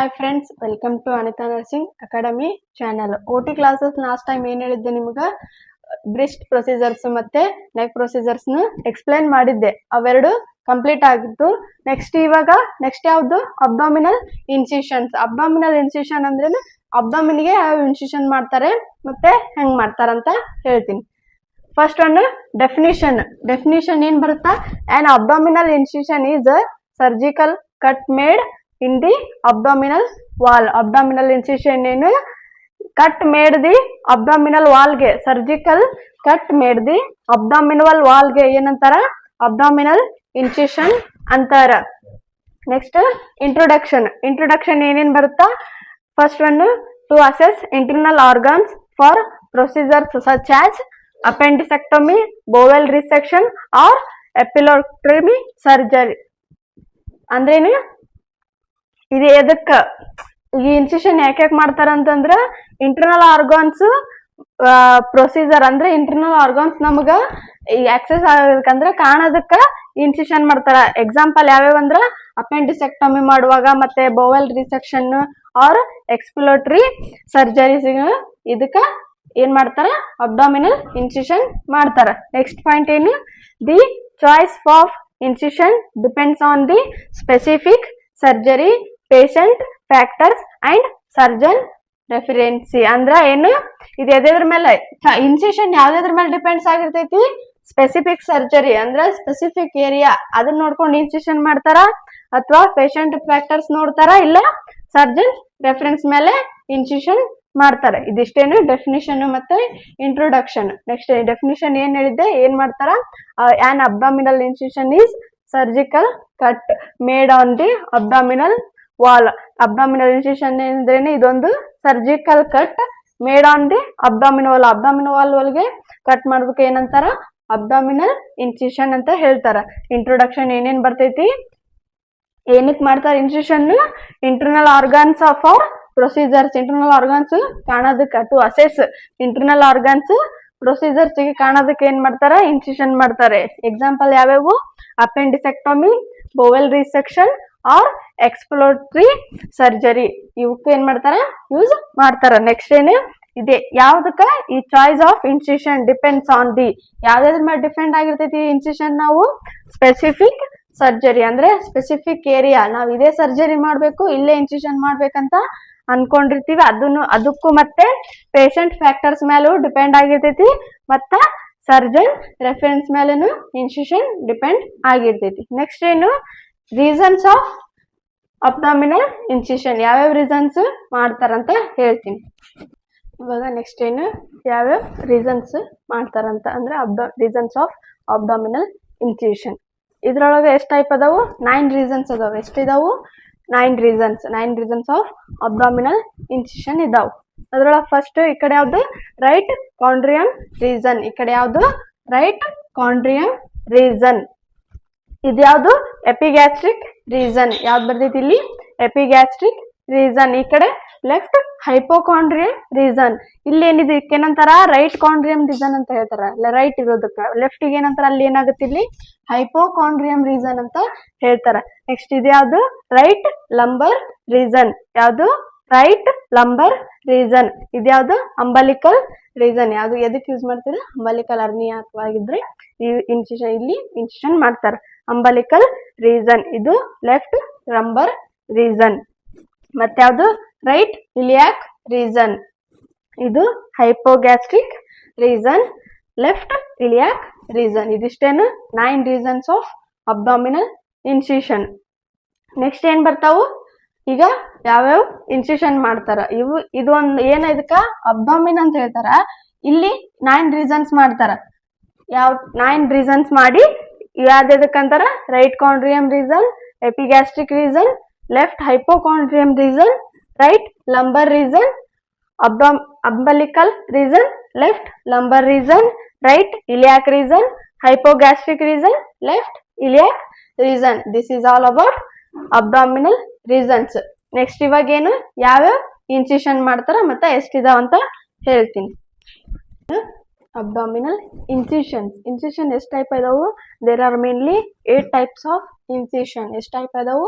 Hi friends, welcome to Anita Nursing Academy channel. OT classes last time ಏನು ಹೇಳಿದ್ದೆ ನಿಮಗೆ breast procedures ಮತ್ತೆ neck procedures ನ explain ಮಾಡಿದ್ದೆ. ಅವೆರಡು ಕಂಪ್ಲೀಟ್ ಆಗಿತ್ತು. ನೆಕ್ಸ್ಟ್ ಯಾವುದು ಅಬ್ಡಾಮಿನಲ್ ಇನ್ಸಿಷನ್ಸ್. ಅಬ್ಡಾಮಿನಲ್ ಇನ್ಸಿಷನ್ ಅಂದ್ರೆ ಅಬ್ಡಾಮಿನ್ ಗೆ ಯಾವ ಇನ್ಸಿಷನ್ ಮಾಡ್ತಾರೆ ಮತ್ತೆ ಹೆಂಗ್ ಮಾಡ್ತಾರಂತ ಹೇಳ್ತೀನಿ. ಫಸ್ಟ್ ಒನ್ ಡೆಫಿನಿಷನ್ ಏನ್ ಬರುತ್ತಾ, an abdominal incision is a surgical cut made in the abdominal wall. Abdominal incision ಏನು cut made the abdominal wall ಗೆ, surgical cut made the abdominal wall ಗೆ ಏನಂತಾರ, ಅಬ್ಡಾಮಿನಲ್ ಇನ್ಸಿಷನ್ ಅಂತಾರ. ನೆಕ್ಸ್ಟ್ ಇಂಟ್ರೊಡಕ್ಷನ್ ಏನೇನ್ ಬರುತ್ತಾ, first one to assess internal organs for procedures such as appendectomy, bowel resection or episiotomy surgery. ಅಂದ್ರೇನು ಇದು ಎದಕ್ಕ ಈ ಇನ್ಸಿಷನ್ ಯಾಕೆ ಮಾಡ್ತಾರ ಅಂತಂದ್ರ ಇಂಟರ್ನಲ್ ಆರ್ಗಾನ್ಸ್ ಪ್ರೊಸೀಜರ್ ಅಂದ್ರೆ ಇಂಟರ್ನಲ್ ಆರ್ಗಾನ್ಸ್ ನಮಗ ಆಕ್ಸೆಸ್ ಆಗಬೇಕಂದ್ರ ಕಾಣೋದಕ್ಕ ಇನ್ಸಿಷನ್ ಮಾಡ್ತಾರ. ಎಕ್ಸಾಂಪಲ್ ಯಾವ್ಯಾವ ಅಂದ್ರ ಅಪೆಂಡಿಸೆಕ್ಟಮಿ ಮಾಡುವಾಗ ಮತ್ತೆ bowel resection or exploratory surgeries ಇದಕ್ಕ ಏನ್ ಮಾಡ್ತಾರ, ಅಬ್ಡಾಮಿನಲ್ ಇನ್ಸಿಷನ್ ಮಾಡ್ತಾರ. ನೆಕ್ಸ್ಟ್ ಪಾಯಿಂಟ್ ಏನು, the choice of incision depends on the specific surgery, patient factors and surgeon preference. ಅಂದ್ರ ಏನು, ಇದು ಎದ್ರ ಮೇಲೆ ಇನ್ಸಿಷನ್ ಯಾವ್ದ್ರ ಮೇಲೆ ಡಿಪೆಂಡ್ಸ್ ಆಗಿರ್ತೈತಿ, ಸ್ಪೆಸಿಫಿಕ್ ಸರ್ಜರಿ ಅಂದ್ರ ಸ್ಪೆಸಿಫಿಕ್ ಏರಿಯಾ ಅದನ್ನ ನೋಡ್ಕೊಂಡು ಇನ್ಸಿಷನ್ ಮಾಡ್ತಾರ, ಅಥವಾ ಪೇಷಂಟ್ ಫ್ಯಾಕ್ಟರ್ಸ್ ನೋಡ್ತಾರ, ಇಲ್ಲ ಸರ್ಜನ್ ರೆಫರೆನ್ಸ್ ಮೇಲೆ ಇನ್ಸಿಷನ್ ಮಾಡ್ತಾರೆ. ಇದಿಷ್ಟೇನು ಡೆಫಿನಿಷನ್ ಮತ್ತೆ ಇಂಟ್ರೊಡಕ್ಷನ್. ನೆಕ್ಸ್ಟ್ ಡೆಫಿನಿಷನ್ ಏನ್ ಹೇಳಿದ್ದೆ, ಏನ್ ಮಾಡ್ತಾರ, on abdominal incision is surgical cut made on the abdominal wall. Abdominal incision ಅಂದ್ರೇನೆ ಇದೊಂದು surgical cut made on the abdominal wall ಒಳಗೆ ಕಟ್ ಮಾಡೋದಕ್ಕೆ ಏನಂತಾರ, ಅಬ್ಡಾಮಿನಲ್ ಇನ್ಸಿಷನ್ ಅಂತ ಹೇಳ್ತಾರ. ಇಂಟ್ರೊಡಕ್ಷನ್ ಏನೇನ್ ಬರ್ತೈತಿ, ಏನಕ್ ಮಾಡ್ತಾರ incision, internal organs of our procedures, internal organs ಕಾಣೋದಕ್ಕೆ, to assess internal organs procedures ಗೆ ಕಾಣೋದಕ್ಕೆ ಏನ್ ಮಾಡ್ತಾರ, ಇನ್ಸಿಷನ್ ಮಾಡ್ತಾರೆ. ಎಕ್ಸಾಂಪಲ್ ಯಾವ್ಯಾವು, appendicectomy, bowel resection or exploratory surgery ಇವಕ್ಕೆ ಏನ್ ಮಾಡ್ತಾರ, ಯೂಸ್ ಮಾಡ್ತಾರ. ನೆಕ್ಸ್ಟ್ ಏನು ಇದೆ, ಯಾವ್ದಕ್ಕ ಈ choice of incision depends on the, ಯಾವ್ದಾದ್ರ ಮೇಲೆ ಡಿಪೆಂಡ್ ಆಗಿರ್ತೈತಿ ಇನ್ಸಿಷನ್, ನಾವು ಸ್ಪೆಸಿಫಿಕ್ ಸರ್ಜರಿ ಅಂದ್ರೆ ಸ್ಪೆಸಿಫಿಕ್ ಏರಿಯಾ, ನಾವ್ ಇದೇ ಸರ್ಜರಿ ಮಾಡ್ಬೇಕು, ಇಲ್ಲೇ ಇನ್ಸಿಷನ್ ಮಾಡ್ಬೇಕಂತ ಅನ್ಕೊಂಡಿರ್ತೀವಿ, ಅದಕ್ಕೂ ಮತ್ತೆ ಪೇಷಂಟ್ ಫ್ಯಾಕ್ಟರ್ಸ್ ಮೇಲೂ ಡಿಪೆಂಡ್ ಆಗಿರ್ತೈತಿ, ಮತ್ತ ಸರ್ಜನ್ ರೆಫರೆನ್ಸ್ ಮೇಲೂ ಇನ್ಸಿಷನ್ ಡಿಪೆಂಡ್ ಆಗಿರ್ತೈತಿ. ನೆಕ್ಸ್ಟ್ ಏನು, ರೀಸನ್ಸ್ ಆಫ್ ಅಬ್ಡಾಮಿನಲ್ ಇನ್ಸಿಷನ್, ಯಾವ್ಯಾವ ರೀಸನ್ಸ್ ಮಾಡ್ತಾರಂತ ಹೇಳ್ತೀನಿ. ಇವಾಗ ನೆಕ್ಸ್ಟ್ ಏನು, ಯಾವ್ಯಾವ ರೀಸನ್ಸ್ ಮಾಡ್ತಾರಂತ ಅಂದ್ರೆ ರೀಸನ್ಸ್ ಆಫ್ ಅಬ್ಡಾಮಿನಲ್ ಇನ್ಸಿಷನ್. ಇದ್ರೊಳಗೆ ಎಷ್ಟು ಟೈಪ್ ಅದಾವು, 9 ರೀಸನ್ಸ್ ಅದಾವ. ಎಷ್ಟಿದಾವು, 9 ರೀಸನ್ಸ್ ಆಫ್ ಅಬ್ಡಾಮಿನಲ್ ಇನ್ಸಿಷನ್ ಇದಾವು. ಅದ್ರೊಳಗೆ ಫಸ್ಟ್ ಈ ಕಡೆ ಯಾವ್ದು, ರೈಟ್ ಕಾಂಡ್ರಿಯಮ್ ರೀಸನ್. ಈ ಕಡೆ ಯಾವ್ದು, ರೈಟ್ ಕಾಂಡ್ರಿಯಮ್ ರೀಸನ್. ಇದ್ಯಾವ್ದು, ಎಪಿಗ್ಯಾಸ್ಟ್ರಿಕ್ ರೀಸನ್. ಯಾವ್ದು ಬರ್ತೈತಿ ಇಲ್ಲಿ, ಎಪಿಗ್ಯಾಸ್ಟ್ರಿಕ್ ರೀಸನ್. ಈ ಕಡೆ ಲೆಫ್ಟ್ ಹೈಪೋಕಾಂಡ್ರಿಯಮ್ ರೀಸನ್. ಇಲ್ಲಿ ಏನಿದೆ ಏನಂತಾರ, ರೈಟ್ ಕಾಂಡ್ರಿಯಮ್ ರೀಸನ್ ಅಂತ ಹೇಳ್ತಾರ. ರೈಟ್ ಇರೋದಕ್ಕ, ಲೆಫ್ಟ್ ಗೆ ಏನಂತಾರ, ಅಲ್ಲಿ ಏನಾಗುತ್ತೆ, ಇಲ್ಲಿ ಹೈಪೋಕಾಂಡ್ರಿಯಮ್ ರೀಸನ್ ಅಂತ ಹೇಳ್ತಾರ. ನೆಕ್ಸ್ಟ್ ಇದ್ಯಾವ್ದು, ರೈಟ್ ಲಂಬರ್ ರೀಸನ್. ಯಾವ್ದು, ರೈಟ್ ಲಂಬರ್ ರೀಸನ್. ಇದ್ಯಾವ್ದು, ಅಂಬಲಿಕಲ್ ರೀಸನ್. ಯಾವ್ದು ಎದಕ್ ಯೂಸ್ ಮಾಡ್ತೀರ, ಅಂಬಲಿಕಲ್ ಅರ್ನಿಯಾ ಅಥವಾ ಆಗಿದ್ರೆ ಇಲ್ಲಿ ಇನ್ಸಿಷನ್ ಮಾಡ್ತಾರ, ಅಂಬಲಿಕಲ್ ರೀಸನ್. ಇದು ಲೆಫ್ಟ್ ಲಂಬರ್ ರೀಸನ್. ಮತ್ಯಾವ್ದು, ರೈಟ್ ಇಲಿಯಾಕ್ ರೀಸನ್. ಇದು hypogastric region, left iliac region. ಇದಿಷ್ಟೇನು 9 regions of abdominal incision. Next ಏನ್ ಬರ್ತಾವು, ಈಗ ಯಾವ್ಯಾವ ಇನ್ಸಿಷನ್ ಮಾಡ್ತಾರ ಇದು ಒಂದು ಏನ, ಇದಕ್ಕ ಅಬ್ಡಾಮಿನ್ ಅಂತ ಹೇಳ್ತಾರ. ಇಲ್ಲಿ 9 ರೀಸನ್ಸ್ ಮಾಡ್ತಾರ. ಯಾವ 9 ರೀಸನ್ಸ್ ಮಾಡಿ ಯಾವ್ದಕ್ಕಂತಾರ, right hypochondrium region, epigastric region, left hypochondrium region, right lumbar region, umbilical region, left lumbar region, right iliac region, hypogastric region, left iliac region. This is all about abdominal regions. Next ಇವಾಗ ಏನು, ಯಾವ್ಯಾವ incision ಮಾಡ್ತಾರ ಮತ್ತೆ ಎಷ್ಟಿದಾವ ಅಂತ ಹೇಳ್ತೀನಿ. Abdominal incision ಎಷ್ಟು type ಇದಾವು, there are mainly 8 types of incision. ಎಷ್ಟು ಟೈಪ್ ಅದಾವು?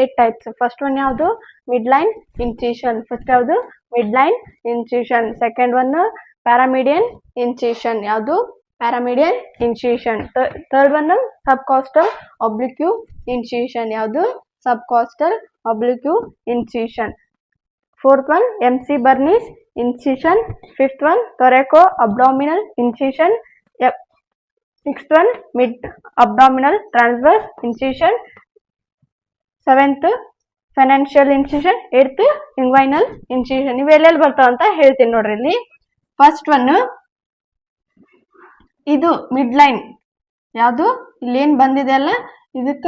8 ಟೈಪ್ಸ್. ಫಸ್ಟ್ ಒನ್ ಯಾವುದು? Midline incision. ಫಸ್ಟ್ ಯಾವುದು? Midline incision. Second one paramedian incision. ಯಾವುದು? Paramedian incision. Third one subcostal oblique incision. ಯಾವುದು? Subcostal oblique incision. Fourth one MC Burney's incision. Fifth one thoraco abdominal incision. Sixth one mid abdominal transverse incision. Seventh financial incision. Eighth inguinal incision. ಇವೆಲ್ಲೆಲ್ಲಿ ಬರ್ತಾವ ಅಂತ ಹೇಳ್ತೀನಿ ನೋಡ್ರಿ. ಇಲ್ಲಿ first one ಇದು mid line. ಯಾವುದು? ಇಲ್ಲೇನು ಬಂದಿದೆ ಅಲ್ಲ, ಇದಕ್ಕ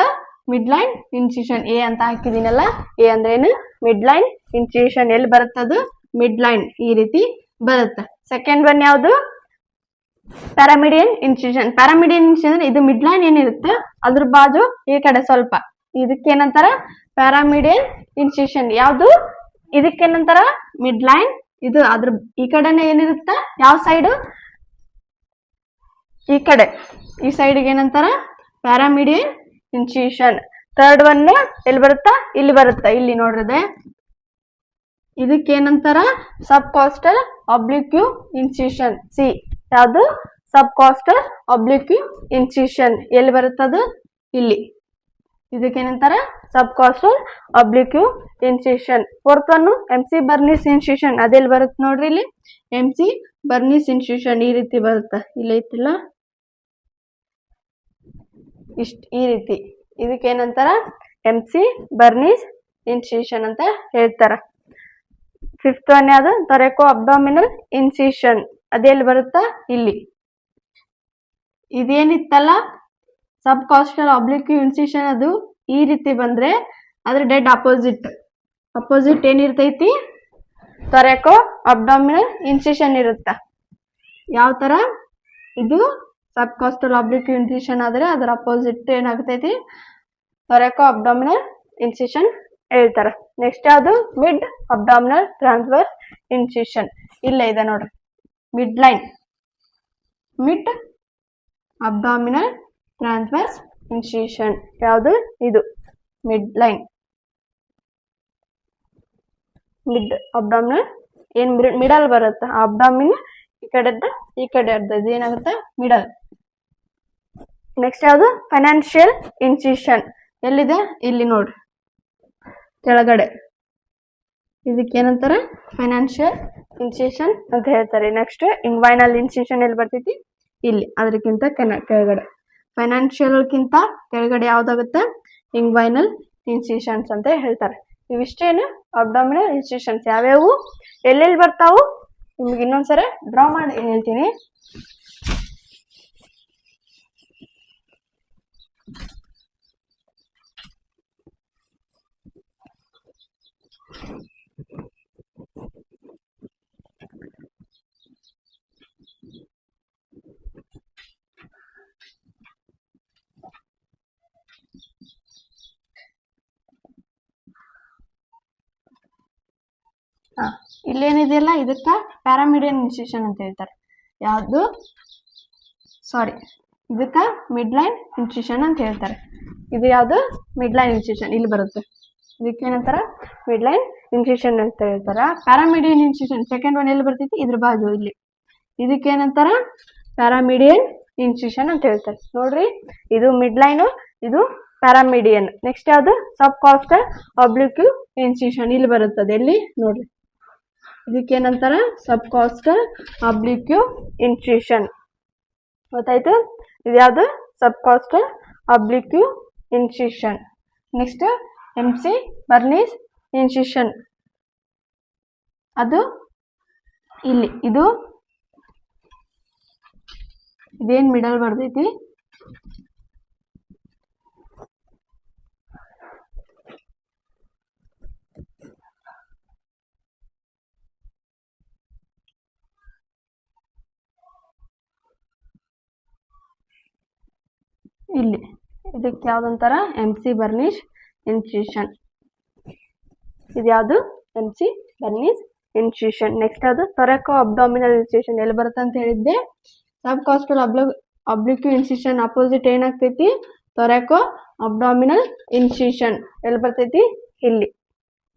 ಮಿಡ್ ಲೈನ್ ಇನ್ಸಿಷನ್ ಎ ಅಂತ ಹಾಕಿದೀನಲ್ಲ. ಎ ಅಂದ್ರೆ ಏನು? Midline incision. ಎಲ್ಲಿ ಬರುತ್ತದು? ಮಿಡ್ ಲೈನ್ ಈ ರೀತಿ ಬರುತ್ತೆ. ಸೆಕೆಂಡ್ ಒನ್ ಯಾವುದು? Paramedian incision. ಪ್ಯಾರಾಮಿಡಿಯನ್ ಇನ್ಸಿಷನ್ ಇದು ಮಿಡ್ ಲೈನ್ ಏನಿರುತ್ತೆ ಅದ್ರ ಬಾಜು ಈ ಕಡೆ ಸ್ವಲ್ಪ, ಇದಕ್ಕೇನಂತಾರ? Paramedian incision. ಯಾವುದು? ಇದಕ್ಕೇನಂತಾರ? Midline. ಇದು ಅದ್ರ ಈ ಕಡೆನೆ ಏನಿರುತ್ತ? ಯಾವ ಸೈಡ್? ಈ ಕಡೆ, ಈ ಸೈಡ್ಗೆ ಏನಂತಾರ? ಪ್ಯಾರಾಮಿಡಿಯನ್ ಇನ್ಸಿಷನ್. ಥರ್ಡ್ ಒನ್ ಎಲ್ಲಿ ಬರುತ್ತಾ? ಇಲ್ಲಿ ಬರುತ್ತಾ, ಇಲ್ಲಿ ನೋಡ್ರದೆ. ಇದಕ್ಕೇನಂತಾರ? Subcostal oblique incision. ಸಿ ಯಾವುದು? Subcostal oblique incision. ಎಲ್ಲಿ ಬರುತ್ತದು? ಇಲ್ಲಿ. ಇದಕ್ಕೇನಂತಾರ? Subcostal oblique incision. Fourth one MC Burney's incision. ಅದೆಲ್ಲಿ ಬರುತ್ತೆ ನೋಡ್ರಿ, ಇಲ್ಲಿ MC ಬರ್ನೀಸ್ ಇನ್ಸಿಷನ್ ಈ ರೀತಿ ಬರುತ್ತೆ. ಇಲ್ಲಿ ಐತಿಲ್ಲ, ಈ ರೀತಿ. ಇದಕ್ಕೇನಂತಾರ? MC ಬರ್ನೀಸ್ ಇನ್ಸಿಷನ್ ಅಂತ ಹೇಳ್ತಾರ. ಫಿಫ್ತ್ ಒನ್ ಯಾವುದು? ತೊರೆಕೋ ಅಬ್ಡಾಮಿನಲ್ ಇನ್ಸಿಷನ್. ಅದೆಲ್ಲಿ ಬರುತ್ತಾ? ಇಲ್ಲಿ. ಇದೇನಿತ್ತಲ್ಲ ಸಬ್ ಕಾಸ್ಟಲ್ ಆಬ್ಲಿಕ್ಯೂ ಇನ್ಸಿಷನ್, ಅದು ಈ ರೀತಿ ಬಂದ್ರೆ ಅದ್ರ ಡೆಡ್ ಅಪೋಸಿಟ್. ಅಪೋಸಿಟ್ ಏನಿರ್ತೈತಿ? ತೊರೆಕೋ ಅಬ್ಡಾಮಿನಲ್ ಇನ್ಸಿಷನ್ ಇರುತ್ತ. ಯಾವ ತರ? ಇದು ಸಬ್ ಕಾಸ್ಟಲ್ ಆಬ್ಲಿಕ್ಯೂ ಇನ್ಸಿಷನ್ ಆದ್ರೆ ಅದರ ಅಪೋಸಿಟ್ ಏನಾಗ್ತೈತಿ? ತೊರೆಕೋ ಅಬ್ಡಾಮಿನಲ್ ಇನ್ಸಿಷನ್ ಹೇಳ್ತಾರ. ನೆಕ್ಸ್ಟ್ ಯಾವುದು? Mid abdominal transverse incision. ಇಲ್ಲೇ ಇದೆ ನೋಡ್ರಿ, mid line. Mid abdominal transverse incision. ಯಾವುದು? ಇದು ಮಿಡ್ ಲೈನ್. ಮಿಡ್ ಅಬ್ಡಾಮಿನಲ್ ಏನ್ ಮಿಡಲ್ ಬರುತ್ತೆ. ಅಬ್ಡಾಮಿನ್ ಈ ಕಡೆ ಈ ಕಡೆ ಅಡ್ಡದ್ದು ಏನಾಗುತ್ತೆ? ಮಿಡಲ್. ನೆಕ್ಸ್ಟ್ ಯಾವುದು? Financial incision. ಎಲ್ಲಿದೆ? ಇಲ್ಲಿ ನೋಡ್ರಿ, ಕೆಳಗಡೆ. ಇದಕ್ಕೇನಂತಾರೆ? ಫೈನಾನ್ಷಿಯಲ್ ಇನ್ಸಿಷನ್ ಅಂತ ಹೇಳ್ತಾರೆ. ನೆಕ್ಸ್ಟ್ ಇಂಗ್ವೈನಲ್ ಇನ್ಸಿಷನ್ ಎಲ್ಲಿ ಬರ್ತೈತಿ? ಇಲ್ಲಿ, ಅದಕ್ಕಿಂತ ಕೆಳಗಡೆ. ಫೈನಾನ್ಷಿಯಲ್ಕಿಂತ ಕೆಳಗಡೆ ಯಾವ್ದಾಗುತ್ತೆ? ಇಂಗ್ವೈನಲ್ ಇನ್ಸಿಷನ್ಸ್ ಅಂತ ಹೇಳ್ತಾರೆ. ಇವಿಷ್ಟೇನು ಅಬ್ಡಾಮಿನಲ್ ಇನ್ಸಿಷನ್ಸ್. ಯಾವ್ಯಾವು ಎಲ್ಲೆಲ್ಲಿ ಬರ್ತಾವು ನಿಮ್ಗೆ ಇನ್ನೊಂದ್ಸರ ಡ್ರಾ ಮಾಡಿ ಹೇಳ್ತೀನಿ. ಇಲ್ಲೇನಿದೆಯಲ್ಲ, ಇದಕ್ಕ ಪ್ಯಾರಾಮಿಡಿಯನ್ ಇನ್ಸಿಷನ್ ಅಂತ ಹೇಳ್ತಾರೆ. ಯಾವುದು? ಸಾರಿ, ಇದಕ್ಕ ಮಿಡ್ ಲೈನ್ ಇನ್ಸಿಷನ್ ಅಂತ ಹೇಳ್ತಾರೆ. ಇದು ಯಾವುದು? ಮಿಡ್ ಲೈನ್ ಇನ್ಸಿಷನ್ ಇಲ್ಲಿ ಬರುತ್ತೆ. ಇದಕ್ಕೇನಂತಾರ? ಮಿಡ್ ಲೈನ್ ಇನ್ಸಿಷನ್ ಅಂತ ಹೇಳ್ತಾರ. ಪ್ಯಾರಾಮಿಡಿಯನ್ ಇನ್ಸಿಷನ್ ಸೆಕೆಂಡ್ ಒನ್ ಎಲ್ಲಿ ಬರ್ತೈತಿ? ಇದ್ರ ಬಾಜು ಇಲ್ಲಿ. ಇದಕ್ಕೇನಂತಾರ? ಪ್ಯಾರಾಮಿಡಿಯನ್ ಇನ್ಸಿಷನ್ ಅಂತ ಹೇಳ್ತಾರೆ. ನೋಡ್ರಿ, ಇದು ಮಿಡ್ ಲೈನು, ಇದು ಪ್ಯಾರಾಮಿಡಿಯನ್. ನೆಕ್ಸ್ಟ್ ಯಾವುದು? ಸಬ್ ಕಾಸ್ಟಲ್ ಆಬ್ಲಿಕ್ಯೂ ಇನ್ಸಿಷನ್ ಇಲ್ಲಿ ಬರುತ್ತದೆ. ಎಲ್ಲಿ ನೋಡ್ರಿ, ಇದಕ್ಕೇನಂತಾರ? Subcostal oblique incision. ಗೊತ್ತಾಯ್ತು? ಇದು ಯಾವುದು? Subcostal oblique incision. Next MC Burney's incision. ಅದು ಇಲ್ಲಿ. ಇದು ಇದೇನ್ ಮಿಡಲ್ ಬರ್ತೈತಿ? ಇಲ್ಲಿ. ಇದಕ್ಕೆ ಯಾವ್ದಂತಾರ? MC Burney's incision. ಇದು ಯಾವುದು? MC Burney's incision. ನೆಕ್ಸ್ಟ್ ಅದು ತೊರೆಕೋ ಅಬ್ಡಾಮಿನಲ್ ಇನ್ಸಿಷನ್. ಎಲ್ಲಿ ಬರುತ್ತೆ ಅಂತ ಹೇಳಿದ್ದೆ? ಸಬ್ ಕಾಸ್ಟಲ್ ಆಬ್ಲಿಕ್ಯೂ ಇನ್ಸಿಷನ್ ಅಪೋಸಿಟ್ ಏನಾಗ್ತೈತಿ? ತೊರೆಕೋ ಅಬ್ಡಾಮಿನಲ್ ಇನ್ಸಿಷನ್ ಎಲ್ಲಿ ಬರ್ತೈತಿ ಇಲ್ಲಿ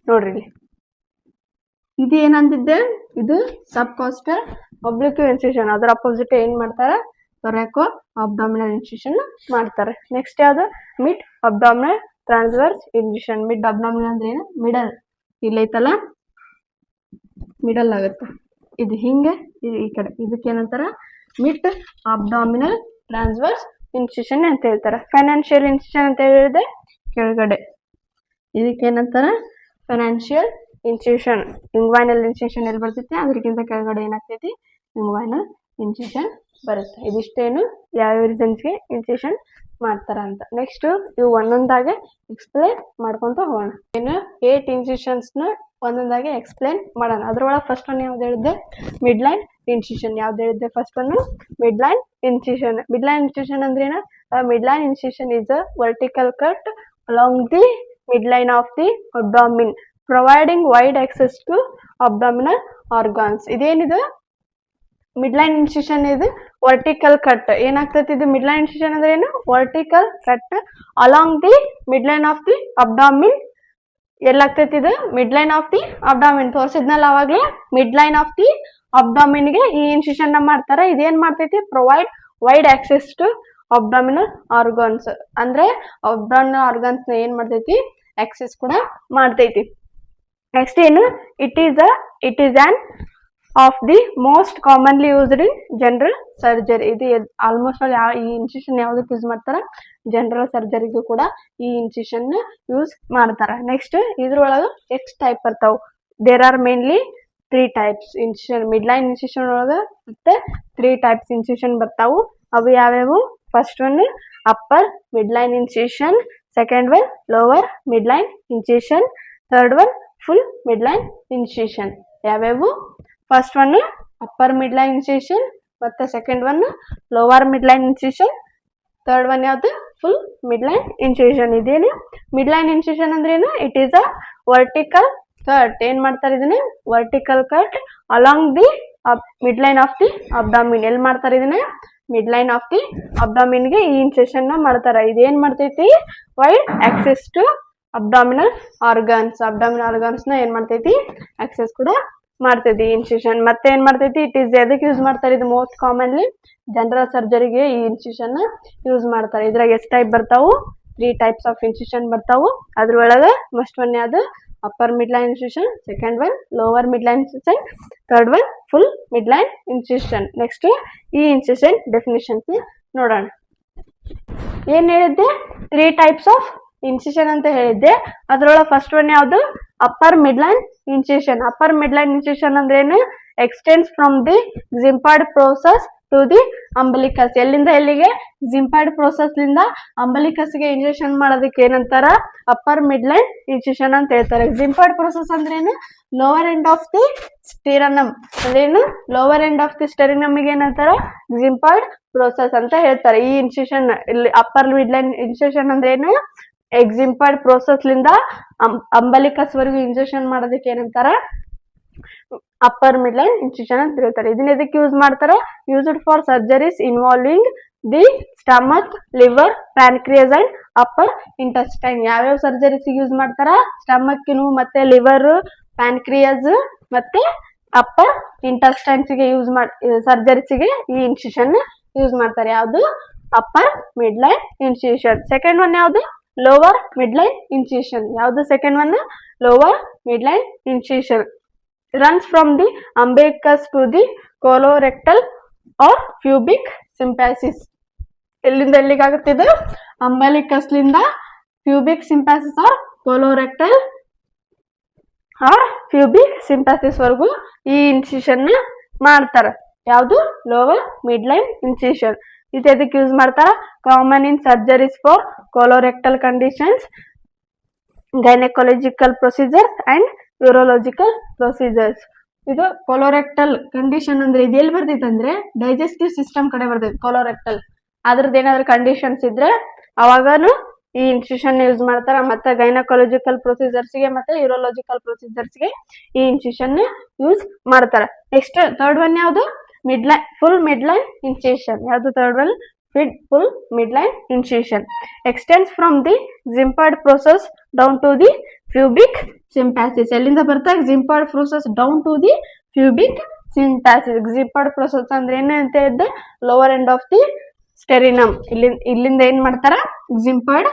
ನೋಡ್ರಿ ಇಲ್ಲಿ ಇದು ಏನಂತಿದ್ದೆ ಇದು ಸಬ್ ಕಾಸ್ಟಲ್ ಒಬ್ಲಿಕ್ಯೂ ಇನ್ಸಿಷನ್ ಅದರ ಅಪೋಸಿಟ್ ಏನ್ ಮಾಡ್ತಾರ ತೊರೆಕೋ ಅಬ್ಡಾಮಿನಲ್ ಇನ್ಸಿಷನ್ ಮಾಡ್ತಾರೆ ನೆಕ್ಸ್ಟ್ ಯಾವ್ದು mid abdominal transverse incision mid abdominal ಅಂದ್ರೆ ಏನು ಮಿಡಲ್ ಇಲ್ಲೈತಲ್ಲ ಮಿಡಲ್ ಆಗುತ್ತೆ ಇದು ಹಿಂಗೆ ಇದು ಈ ಕಡೆ ಇದಕ್ಕೆ ಏನಂತಾರ ಮಿಡ್ ಅಬ್ಡಾಮಿನಲ್ ಟ್ರಾನ್ಸ್ವರ್ಸ್ ಇನ್ಸಿಷನ್ ಅಂತ ಹೇಳ್ತಾರೆ ಫೈನಾನ್ಷಿಯಲ್ ಇನ್ಸಿಷನ್ ಅಂತ ಹೇಳಿದ್ರೆ ಕೆಳಗಡೆ ಇದಕ್ಕೆ ಏನಂತಾರ ಫೈನಾನ್ಷಿಯಲ್ ಇನ್ಸಿಷನ್ ಇಂಗ್ವೈನಲ್ ಇನ್ಸಿಷನ್ ಎಲ್ಲಿ ಬರ್ತೈತಿ ಅದಕ್ಕಿಂತ ಕೆಳಗಡೆ ಏನಾಗ್ತೈತಿ ಇಂಗ್ವೈನಲ್ ಇನ್ಸಿಷನ್ ಬರುತ್ತೆ ಇದಿಷ್ಟೇನು ಯಾವ ರೀಸನ್ಸ್ಗೆ ಇನ್ಸಿಷನ್ ಮಾಡ್ತಾರ ಅಂತ ನೆಕ್ಸ್ಟ್ ಇವು ಒಂದೊಂದಾಗೆ ಎಕ್ಸ್ಪ್ಲೇನ್ ಮಾಡ್ಕೊಂತ ಹೋಗೋಣ ಏನು 8 ಇನ್ಸಿಷನ್ಸ್ನ ಒಂದೊಂದಾಗೆ ಎಕ್ಸ್ಪ್ಲೇನ್ ಮಾಡೋಣ ಅದ್ರೊಳಗೆ ಫಸ್ಟ್ ಒನ್ ಯಾವ್ದು ಹೇಳಿದ್ದೆ ಮಿಡ್ ಲೈನ್ ಇನ್ಸಿಷನ್ ಯಾವ್ದು ಹೇಳಿದ್ದೆ first one midline incision midline incision ಅಂದ್ರೆ ಏನು midline incision is a vertical cut along the midline of the abdomen providing wide access to abdominal organs ಇದೇನಿದು midline incision ಇದು vertical cut ಏನಾಗ್ತೈತಿ ಇದು midline incision ಅಂದ್ರೆ ಏನು vertical cut along the midline of the abdomen ಎಲ್ಲಾಗ್ತೈತಿ ಇದು midline of the abdomen ತೋರಿಸಿದ್ನಲ್ಲ ಅವಾಗ್ಲೇ midline of the abdomen ಗೆ ಈ ಇನ್ಸಿಷನ್ ನ ಮಾಡ್ತಾರ ಇದೇನ್ ಮಾಡ್ತೈತಿ provide wide access to abdominal organs ಅಂದ್ರೆ ಅಬ್ಡಾಮಿನಲ್ ಆರ್ಗಾನ್ಸ್ ನ ಏನ್ ಮಾಡ್ತೈತಿ ಆಕ್ಸೆಸ್ ಕೂಡ ಮಾಡ್ತೈತಿ ನೆಕ್ಸ್ಟ್ ಏನು it is one of the most commonly used in general surgery ಇದು ಆಲ್ಮೋಸ್ಟ್ ಆಲ್ ಈ ಇನ್ಸಿಷನ್ ಯಾವ್ದಕ್ಕೆ ಯೂಸ್ ಮಾಡ್ತಾರ ಜನರಲ್ ಸರ್ಜರಿಗೂ ಕೂಡ ಈ ಇನ್ಸಿಷನ್ ಯೂಸ್ ಮಾಡ್ತಾರ ನೆಕ್ಸ್ಟ್ ಇದ್ರೊಳಗ ಎಕ್ಸ್ ಟೈಪ್ ಬರ್ತಾವ there are mainly 3 types incision midline incision ಒಳಗ ಮತ್ತೆ 3 ಟೈಪ್ಸ್ ಇನ್ಸಿಷನ್ ಬರ್ತಾವು ಅವು ಯಾವ್ಯಾವು first one upper midline incision second one lower midline incision third one full midline incision ಯಾವ್ಯಾವು first one upper midline incision ಮತ್ತೆ second one lower midline incision third one ಯಾವ್ದು full midline incision ಇದೇನು midline incision ಅಂದ್ರೆ ಏನು it is a vertical cut ಏನ್ ಮಾಡ್ತಾರೆ ಇದನ್ನ vertical cut along the midline of the abdomen ಎಲ್ಲಿ ಮಾಡ್ತಾರೆ ಇದನ್ನ midline of the abdomen ಗೆ ಈ ಇನ್ಸಿಷನ್ ನ ಮಾಡ್ತಾರ ಇದೇನ್ ಮಾಡ್ತೈತಿ wide access to abdominal organs ನ ಏನ್ ಮಾಡ್ತೈತಿ ಆಕ್ಸೆಸ್ ಕೂಡ ಮಾಡ್ತೈತಿ ಇನ್ಸಿಷನ್ ಮತ್ತೆ ಏನ್ ಮಾಡ್ತೈತಿ ಇಟ್ ಈಸ್ ಎದಕ್ಕೆ ಯೂಸ್ ಮಾಡ್ತಾರೆ ಇದು ಮೋಸ್ಟ್ ಕಾಮನ್ಲಿ ಜನರಲ್ ಸರ್ಜರಿಗೆ ಈ ಇನ್ಸಿಷನ್ ಯೂಸ್ ಮಾಡ್ತಾರೆ ಇದ್ರಾಗ ಎಷ್ಟು ಟೈಪ್ ಬರ್ತಾವು 3 ಟೈಪ್ಸ್ ಆಫ್ ಇನ್ಸಿಷನ್ ಬರ್ತಾವು ಅದ್ರೊಳಗ ಫಸ್ಟ್ ಒನ್ ಯಾವ್ದು upper midline incision second one lower midline incision third one full midline incision next ಈ ಇನ್ಸಿಷನ್ ಡೆಫಿನಿಷನ್ ನೋಡೋಣ ಏನ್ ಹೇಳಿದ್ದೆ 3 ಟೈಪ್ಸ್ ಆಫ್ ಇನ್ಸಿಷನ್ ಅಂತ ಹೇಳಿದ್ದೆ ಅದ್ರೊಳಗೆ ಫಸ್ಟ್ ಒನ್ ಯಾವ್ದು ಅಪ್ಪರ್ ಮಿಡ್ ಲೈನ್ ಇನ್ಸಿಷನ್ ಅಂದ್ರೆ ಏನು ಎಕ್ಸ್ಟೆಂಡ್ಸ್ ಫ್ರಮ್ ದಿ ಜಿಂಪಾರ್ಡ್ ಪ್ರೋಸೆಸ್ ಟು ದಿ ಅಂಬಲಿಕಸ್ ಎಲ್ಲಿಂದ ಎಲ್ಲಿಗೆ ಜಿಂಪಾರ್ಡ್ ಪ್ರೋಸೆಸ್ ಲಿಂದ ಅಂಬಲಿಕಸ್ಗೆ ಇನ್ಜೆಕ್ಷನ್ ಮಾಡೋದಕ್ಕೆ ಏನಂತಾರ ಅಪ್ಪರ್ ಮಿಡ್ ಲೈನ್ ಇನ್ಸಿಷನ್ ಅಂತ ಹೇಳ್ತಾರೆ ಜಿಂಪಾರ್ಡ್ ಪ್ರೋಸೆಸ್ ಅಂದ್ರೆ ಏನು ಲೋವರ್ ಎಂಡ್ ಆಫ್ ದಿ ಸ್ಟಿರನಮ್ ಅಂದ್ರೇನು ಲೋವರ್ ಎಂಡ್ ಆಫ್ ದಿ ಸ್ಟೆರಿನಮ್ ಗೆ ಏನಂತಾರ ಜಿಂಪಾರ್ಡ್ ಪ್ರೋಸೆಸ್ ಅಂತ ಹೇಳ್ತಾರೆ ಈ ಇನ್ಸಿಷನ್ ಇಲ್ಲಿ ಅಪ್ಪರ್ ಮಿಡ್ ಲೈನ್ ಇನ್ಸಿಷನ್ ಅಂದ್ರೆ ಏನು ಎಕ್ಸಿಂಪಾರ್ಡ್ ಪ್ರೋಸೆಸ್ ಲಿಂದ ಅಂಬಲಿಕಸ್ ವರೆಗೂ ಇಂಜೆಕ್ಷನ್ ಮಾಡೋದಕ್ಕೆ ಏನಂತಾರ ಅಪ್ಪರ್ ಮಿಡ್ ಲೈನ್ ಇನ್ಸಿಷನ್ ಅಂತ ಹೇಳ್ತಾರೆ ಇದನ್ನ ಎದಕ್ಕೆ ಯೂಸ್ ಮಾಡ್ತಾರ used for surgeries involving the stomach liver pancreas and upper intestine ಯಾವ್ಯಾವ ಸರ್ಜರೀಸ್ ಯೂಸ್ ಮಾಡ್ತಾರ ಸ್ಟಮಕ್ ಮತ್ತೆ ಲಿವರ್ ಪ್ಯಾನ್ಕ್ರಿಯಾಸ್ ಮತ್ತೆ ಅಪ್ಪರ್ ಇಂಟೆಸ್ಟೈನ್ಸ್ ಗೆ ಯೂಸ್ ಸರ್ಜರೀಸ್ಗೆ ಈ ಇನ್ಸಿಷನ್ ಯೂಸ್ ಮಾಡ್ತಾರೆ ಯಾವ್ದು upper midline incision second one ಯಾವ್ದು ಲೋವರ್ ಮಿಡ್ ಲೈನ್ ಇನ್ಸಿಷನ್ ಯಾವ್ದು second one lower midline incision runs from the umbilicus to the colorectal or pubic symphysis ಎಲ್ಲಿಂದ ಎಲ್ಲಿಗೆ ಆಗುತ್ತೆ ಇದು ಅಂಬಲಿಕಸ್ ಲಿಂದ pubic symphysis or colorectal or pubic symphysis ವರೆಗೂ ಈ incision ನ ಮಾಡ್ತಾರ ಯಾವುದು ಲೋವರ್ ಮಿಡ್ ಲೈನ್ ಇನ್ಸಿಷನ್ ಇದು ಎದಕ್ಕೆ ಯೂಸ್ ಮಾಡ್ತಾರ common in surgeries for colorectal conditions gynecological procedures and urological procedures ಇದು ಕೊಲೋರೆಕ್ಟಲ್ ಕಂಡೀಷನ್ ಅಂದ್ರೆ ಇದು ಎಲ್ಲಿ ಬರ್ತೈತೆ ಅಂದ್ರೆ ಡೈಜೆಸ್ಟಿವ್ ಸಿಸ್ಟಮ್ ಕಡೆ ಬರ್ತೈತೆ ಕೊಲೋರೆಕ್ಟಲ್ ಅದ್ರದ್ದು ಏನಾದ್ರು ಕಂಡೀಷನ್ಸ್ ಇದ್ರೆ ಅವಾಗನು ಈ ಇನ್ಸಿಷನ್ ಯೂಸ್ ಮಾಡ್ತಾರ ಮತ್ತೆ ಗೈನಕಾಲಜಿಕಲ್ ಪ್ರೊಸೀಜರ್ಸ್ಗೆ ಮತ್ತೆ ಯೂರೋಲಾಜಿಕಲ್ ಪ್ರೊಸೀಜರ್ಸ್ಗೆ ಈ ಇನ್ಸಿಷನ್ ಯೂಸ್ ಮಾಡ್ತಾರ ನೆಕ್ಸ್ಟ್ ಥರ್ಡ್ ಒನ್ ಯಾವ್ದು midline full midline incision ಯಾವ್ದು third one full midline incision. Extends from the Zimpert process down to the pubic symphysis. ಎಲ್ಲಿಂದ ಬರ್ತಾ Zimpert process down to the pubic symphysis. Zimpert process ಅಂದ್ರೆ ಏನು ಅಂತ ಹೇಳಿದ್ರೆ lower end of the sternum. ಇಲ್ಲಿಂದ ಏನ್ ಮಾಡ್ತಾರ Zimpert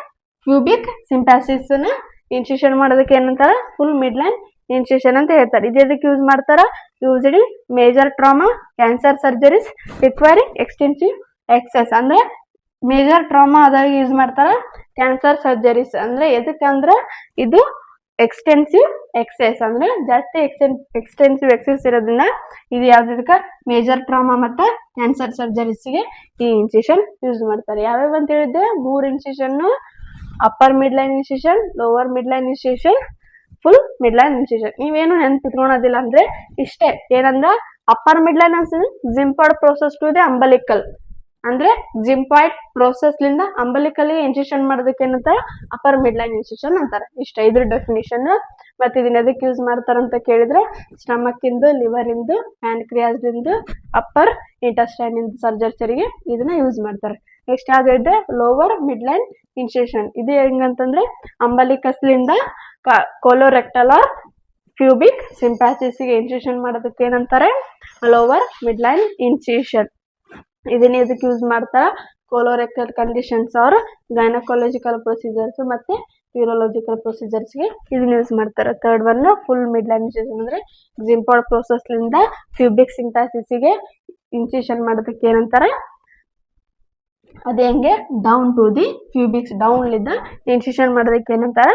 pubic symphysis ನ ಇನ್ಸಿಷನ್ ಮಾಡೋದಕ್ಕೆ ಏನಂತಾರ ಫುಲ್ ಮಿಡ್ಲೈನ್ ಇನ್ಸಿಷನ್ ಅಂತ ಹೇಳ್ತಾರೆ. ಇದಕ್ಕೆ ಯೂಸ್ ಮಾಡ್ತಾರ used in major trauma, cancer surgeries requiring extensive excess. ಅಂದ್ರೆ ಮೇಜರ್ ಟ್ರಾಮಾ ಆದಾಗ ಯೂಸ್ ಮಾಡ್ತಾರ. ಕ್ಯಾನ್ಸರ್ ಸರ್ಜರೀಸ್ ಅಂದ್ರೆ ಎದಕ್ಕಂದ್ರೆ ಇದು ಎಕ್ಸ್ಟೆನ್ಸಿವ್ ಎಕ್ಸೆಸ್ ಅಂದ್ರೆ ಜಾಸ್ತಿ ಎಕ್ಸ್ಟೆನ್ಸಿವ್ ಎಕ್ಸೆಸ್ ಇರೋದ್ರಿಂದ ಇದು ಯಾವ್ದಕ್ಕ ಮೇಜರ್ ಟ್ರಾಮಾ ಮತ್ತೆ ಕ್ಯಾನ್ಸರ್ ಸರ್ಜರೀಸ್ಗೆ ಈ ಇನ್ಸಿಷನ್ ಯೂಸ್ ಮಾಡ್ತಾರೆ. ಯಾವ್ಯಾವ ಅಂತ ಹೇಳಿದ್ರೆ 3 incision: upper midline incision, lower midline incision, full midline incision. ನೀವೇನು ನೆನ್ಪಿಟ್ಕೊಳೋದಿಲ್ಲ ಅಂದ್ರೆ ಇಷ್ಟೇ, ಏನಂದ್ರ ಅಪ್ಪರ್ ಮಿಡ್ ಲೈನ್ ಅನ್ಸಿದ್ರೆ ಜಿಂಪಾಯ್ಡ್ ಪ್ರೋಸೆಸ್ ಟು ದಿ ಅಂಬಲಿಕಲ್ ಅಂದ್ರೆ ಜಿಂಪಾಯ್ಡ್ ಪ್ರೋಸೆಸ್ ಲಿಂದ ಅಂಬಲಿಕಲ್ ಇನ್ಸಿಷನ್ ಮಾಡೋದಕ್ಕೆ ಏನಂತಾರ ಅಪ್ಪರ್ ಮಿಡ್ ಲೈನ್ ಇನ್ಸಿಷನ್ ಅಂತಾರ. ಇಷ್ಟ ಇದ್ರ ಡೆಫಿನಿಷನ್. ಮತ್ತೆ ಇದನ್ನ ಎದಕ್ಕೆ ಯೂಸ್ ಮಾಡ್ತಾರಂತ ಕೇಳಿದ್ರೆ ಸ್ಟಮಕ್ ಇಂದು, ಲಿವರ್ ಇಂದು, ಪ್ಯಾನ್ಕ್ರಿಯಾಸ್ ಇಂದು, ಅಪ್ಪರ್ ಇಂಟೆಸ್ಟೈನ್ ಇಂದ ಸರ್ಜರಿಗೆ ಇದನ್ನ ಯೂಸ್ ಮಾಡ್ತಾರೆ. ನೆಕ್ಸ್ಟ್ ಯಾವ್ದು ಲೋವರ್ ಮಿಡ್ ಲೈನ್ ಇನ್ಸಿಷನ್. ಇದು ಹೆಂಗಂತಂದ್ರೆ ಅಂಬಲಿಕಸ್ಲಿಂದ ಕೊಲೋರೆಕ್ಟಲ್ ಆರ್ ಪ್ಯೂಬಿಕ್ ಸಿಂಪ್ಯಾಸಿಸ್ಗೆ ಇನ್ಸಿಷನ್ ಮಾಡೋದಕ್ಕೆ ಏನಂತಾರೆ ಲೋವರ್ ಮಿಡ್ ಲೈನ್ ಇನ್ಸಿಷನ್. ಇದನ್ನ ಇದಕ್ಕೆ ಯೂಸ್ ಮಾಡ್ತಾರ ಕೊಲೋರೆಕ್ಟಲ್ ಕಂಡೀಷನ್ಸ್ ಆರ್ ಗೈನಕಾಲಜಿಕಲ್ ಪ್ರೊಸೀಜರ್ಸ್ ಮತ್ತೆ ಯೂರೋಲಾಜಿಕಲ್ ಪ್ರೊಸೀಜರ್ಸ್ಗೆ ಇದನ್ನ ಯೂಸ್ ಮಾಡ್ತಾರೆ. Third one full midline incision ಅಂದ್ರೆ ಜಿಂಪಾಯ್ಡ್ ಪ್ರೋಸೆಸ್ಲಿಂದ ಪ್ಯೂಬಿಕ್ ಸಿಂಪ್ಯಾಸಿಸ್ಗೆ ಇನ್ಸಿಷನ್ ಮಾಡೋದಕ್ಕೆ ಏನಂತಾರೆ ಅದೇ ಹಂಗೆ ಡೌನ್ ಟು ದಿ ಪ್ಯೂಬಿಕ್ಸ್ ಡೌನ್ ಲಿದ್ದ ಇನ್ಸಿಷನ್ ಮಾಡೋದಕ್ಕೆ ಏನಂತಾರ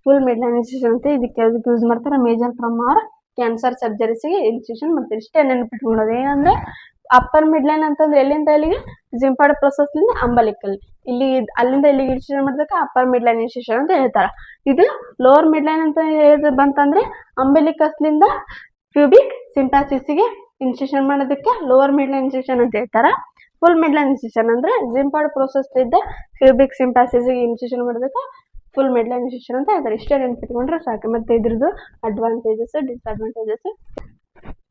ಫುಲ್ ಮಿಡ್ ಲೈನ್ ಇನ್ಸಿಷನ್ ಅಂತ. ಇದಕ್ಕೆ ಯೂಸ್ ಮಾಡ್ತಾರೆ ಮೇಜರ್ ಟ್ರಾಮಾ ಆರ್ ಕ್ಯಾನ್ಸರ್ ಸರ್ಜರೀಸ್ಗೆ ಇನ್ಸಿಷನ್ ಮಾಡ್ತಾರೆ. ಇಷ್ಟೇ ನೆನಪಿಟ್ಕೊಳ್ಳೋದು. ಏನಂದ್ರೆ ಅಪ್ಪರ್ ಮಿಡ್ ಲೈನ್ ಅಂತಂದ್ರೆ ಎಲ್ಲಿಂದ ಇಲ್ಲಿಗೆ ಜಿಂಪಾಯ್ಡ್ ಪ್ರೋಸೆಸ್ ಲಿಂದ ಅಂಬಲಿಕಲ್, ಇಲ್ಲಿ ಅಲ್ಲಿಂದ ಇಲ್ಲಿಗೆ ಇನ್ಸಿಷನ್ ಮಾಡೋದಕ್ಕೆ ಅಪ್ಪರ್ ಮಿಡ್ ಲೈನ್ ಇನ್ಸಿಷನ್ ಅಂತ ಹೇಳ್ತಾರ. ಇದು ಲೋವರ್ ಮಿಡ್ ಲೈನ್ ಅಂತ ಬಂತಂದ್ರೆ ಅಂಬಲಿಕಸ್ಲಿಂದ ಪ್ಯೂಬಿಕ್ ಸಿಂಪ್ಯಾಸಿಸ್ಗೆ ಇನ್ಸಿಷನ್ ಮಾಡೋದಕ್ಕೆ ಲೋವರ್ ಮಿಡ್ ಲೈನ್ ಇನ್ಸಿಷನ್ ಅಂತ ಹೇಳ್ತಾರ. ಫುಲ್ ಮಿಡ್ ಲೈನ್ ಇನ್ಸಿಷನ್ ಅಂದ್ರೆ ಜಿಂಪಾಯ್ಡ್ ಪ್ರೋಸೆಸ್ ಇದ್ದ ಪ್ಯೂಬಿಕ್ ಸಿಂಪ್ಯಾಸಿಸ್ಗೆ ಇನ್ಸಿಷನ್ ಮಾಡೋದಕ್ಕೆ ಫುಲ್ ಮಿಡ್ ಲೈನ್ ಇನ್ಸಿಷನ್ ಅಂತ ಹೇಳ್ತಾರೆ. ಇಷ್ಟೇ ನೆನ್ಪಿಟ್ಕೊಂಡ್ರೆ ಸಾಕು. ಮತ್ತೆ ಇದ್ರದ್ದು ಅಡ್ವಾಂಟೇಜಸ್, ಡಿಸ್ಅಡ್ವಾಂಟೇಜಸ್.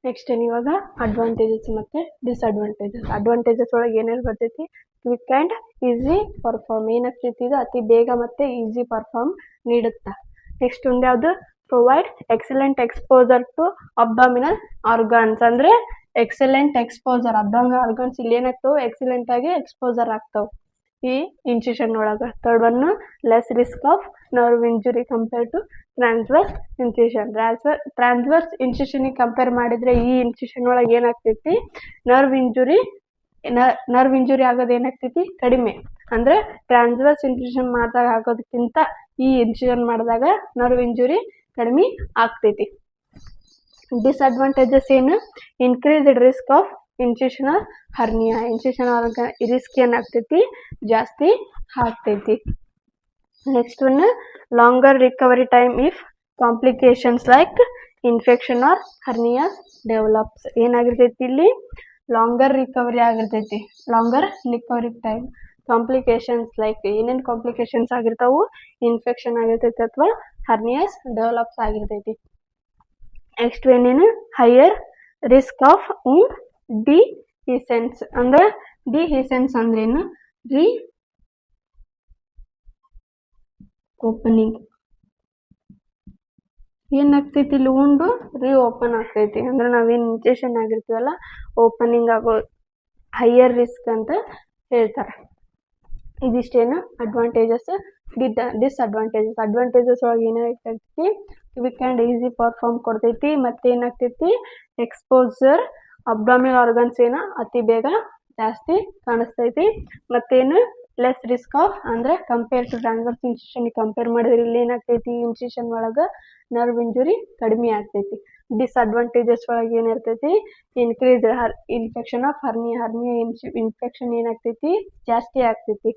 ನೆಕ್ಸ್ಟ್ ಇವಾಗ ಅಡ್ವಾಂಟೇಜಸ್ ಮತ್ತೆ ಡಿಸ್ಅಡ್ವಾಂಟೇಜಸ್. ಅಡ್ವಾಂಟೇಜಸ್ ಒಳಗೆ ಏನೇನು ಬರ್ತೈತಿ ಕ್ವಿಕ್ ಆ್ಯಂಡ್ ಈಸಿ ಪರ್ಫಾರ್ಮ್. ಏನಾಗ್ತೈತಿ ಇದು ಅತಿ ಬೇಗ ಮತ್ತೆ ಈಸಿ ಪರ್ಫಾರ್ಮ್ ನೀಡುತ್ತಾ. ನೆಕ್ಸ್ಟ್ ಒಂದು ಯಾವುದು provide excellent exposure to abdominal organs ಅಂದ್ರೆ ಎಕ್ಸಲೆಂಟ್ ಎಕ್ಸ್ಪೋಜರ್ ಅಬ್ಡಾಮಿನಲ್ ಆರ್ಗಾನ್ಸ್ ಇಲ್ಲಿ ಏನಾಗ್ತಾವೆ ಎಕ್ಸಲೆಂಟ್ ಆಗಿ ಎಕ್ಸ್ಪೋಜರ್ ಆಗ್ತಾವೆ ಈ ಇನ್ಸಿಷನ್ ಒಳಗೆ. Third one less risk of nerve injury compare to transverse incision. Transverse ಇನ್ಸಿಷನ್ಗೆ ಕಂಪೇರ್ ಮಾಡಿದ್ರೆ ಈ ಇನ್ಸಿಷನ್ ಒಳಗೆ ಏನಾಗ್ತೈತಿ ನರ್ವ್ ಇಂಜುರಿ ಆಗೋದು ಏನಾಗ್ತೈತಿ ಕಡಿಮೆ. ಅಂದ್ರೆ ಟ್ರಾನ್ಸ್ವರ್ಸ್ ಇನ್ಸಿಷನ್ ಮಾಡಿದಾಗ ಆಗೋದಕ್ಕಿಂತ ಈ ಇನ್ಸಿಷನ್ ಮಾಡಿದಾಗ ನರ್ವ್ ಇಂಜುರಿ ಕಡಿಮೆ ಆಗ್ತೈತಿ. ಡಿಸ್ಅಡ್ವಾಂಟೇಜಸ್ ಏನು increased risk of incisional hernia. Incision risk ಏನಾಗ್ತೈತಿ ಜಾಸ್ತಿ ಆಗ್ತೈತಿ. Next one longer recovery time if complications like infection or hernias develops. ಏನಾಗಿರ್ತೈತಿ ಇಲ್ಲಿ ಲಾಂಗರ್ ರಿಕವರಿ ಆಗಿರ್ತೈತಿ. Longer recovery time complications like ಏನೇನು ಕಾಂಪ್ಲಿಕೇಶನ್ಸ್ ಆಗಿರ್ತಾವು ಇನ್ಫೆಕ್ಷನ್ ಆಗಿರ್ತೈತಿ ಅಥವಾ ಹರ್ನಿಯಾಸ್ ಡೆವಲಪ್ಸ್ ಆಗಿರ್ತೈತಿ. ನೆಕ್ಸ್ಟ್ ಏನೇನು ಹೈಯರ್ ರಿಸ್ಕ್ ಆಫ್ ಡಿಹಿಸೆನ್ಸ್. ಅಂದ್ರೆ ಡಿಹಿಸೆನ್ಸ್ ಅಂದ್ರೇನು ರೀ ಓಪನಿಂಗ್. ಏನಾಗ್ತೈತಿ ಇಲ್ಲಿ ಉಂಡು ರೀ ಓಪನ್ ಆಗ್ತೈತಿ ಅಂದ್ರೆ ನಾವೇನು ಇನ್ಸಿಷನ್ ಆಗಿರ್ತೀವಲ್ಲ ಓಪನಿಂಗ್ ಆಗೋ ಹೈಯರ್ ರಿಸ್ಕ್ ಅಂತ ಹೇಳ್ತಾರೆ. ಇದಿಷ್ಟೇನು ಅಡ್ವಾಂಟೇಜಸ್. ಡಿಸ್ಅಡ್ವಾಂಟೇಜಸ್. ಅಡ್ವಾಂಟೇಜಸ್ ಒಳಗೆ ಏನಾಗ್ತೈತಿ ಕ್ವಿಕ್ ಆ್ಯಂಡ್ ಈಸಿ ಪರ್ಫಾರ್ಮ್ ಕೊಡ್ತೈತಿ. ಮತ್ತೆ ಏನಾಗ್ತೈತಿ ಎಕ್ಸ್ಪೋಜರ್ ಅಬ್ಡಾಮಿನಲ್ ಆರ್ಗನ್ಸ್ ಏನ ಅತಿ ಬೇಗ ಜಾಸ್ತಿ ಕಾಣಿಸ್ತೈತಿ. ಮತ್ತೇನು ಲೆಸ್ ರಿಸ್ಕ್ ಆಫ್ ಅಂದ್ರೆ compare to transverse incision compare ಮಾಡಿದ್ರೆ ಇಲ್ಲಿ ಏನಾಗ್ತೈತಿ ಇನ್ಸಿಷನ್ ಒಳಗೆ ನರ್ವ್ ಇಂಜುರಿ ಕಡಿಮೆ ಆಗ್ತೈತಿ. ಡಿಸ್ಅಡ್ವಾಂಟೇಜಸ್ ಒಳಗೆ ಏನಿರ್ತೈತಿ increase infection of hernia infection ಏನಾಗ್ತೈತಿ ಜಾಸ್ತಿ ಆಗ್ತೈತಿ.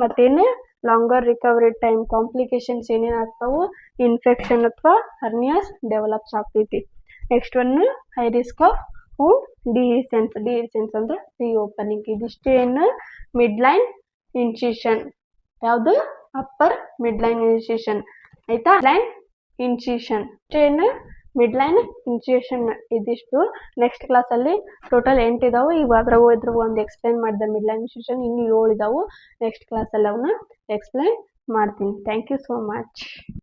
ಮತ್ತೇನು ಲಾಂಗರ್ ರಿಕವರಿ ಟೈಮ್ ಕಾಂಪ್ಲಿಕೇಶನ್ಸ್ ಏನೇನಾಗ್ತಾವು ಇನ್ಫೆಕ್ಷನ್ ಅಥವಾ ಹರ್ನಿಯಾಸ್ ಡೆವಲಪ್ಸ್ ಆಗ್ತೈತಿ. Next one high risk of dehiscence. Dehiscence ಅಂದ್ರೆ ರೀ ಓಪನಿಂಗ್. ಇದಿಷ್ಟೇನು ಮಿಡ್ ಲೈನ್ ಇನ್ಸಿಷನ್. ಯಾವುದು ಅಪ್ಪರ್ ಮಿಡ್ ಲೈನ್ ಇನ್ಸಿಷನ್ ಆಯ್ತಾ. ಲೈನ್ ಇನ್ಸಿಷನ್ ಏನು ಮಿಡ್ ಲೈನ್ ಇನ್ಸಿಯೇಷನ್ ಇದಿಷ್ಟು. ನೆಕ್ಸ್ಟ್ ಕ್ಲಾಸಲ್ಲಿ ಟೋಟಲ್ 8 ಇದಾವೆ. ಈಗ ಅದ್ರಾಗೂ ಇದ್ರಾಗೂ ಒಂದು ಎಕ್ಸ್ಪ್ಲೈನ್ ಮಾಡಿದೆ ಮಿಡ್ ಲೈನ್ ಇನ್ಸಿಯೇಷನ್. ಇನ್ನು 7 ಇದಾವೆ. ನೆಕ್ಸ್ಟ್ ಕ್ಲಾಸಲ್ಲಿ ಅವನ್ನ ಎಕ್ಸ್ಪ್ಲೈನ್ ಮಾಡ್ತೀನಿ. Thank you so much.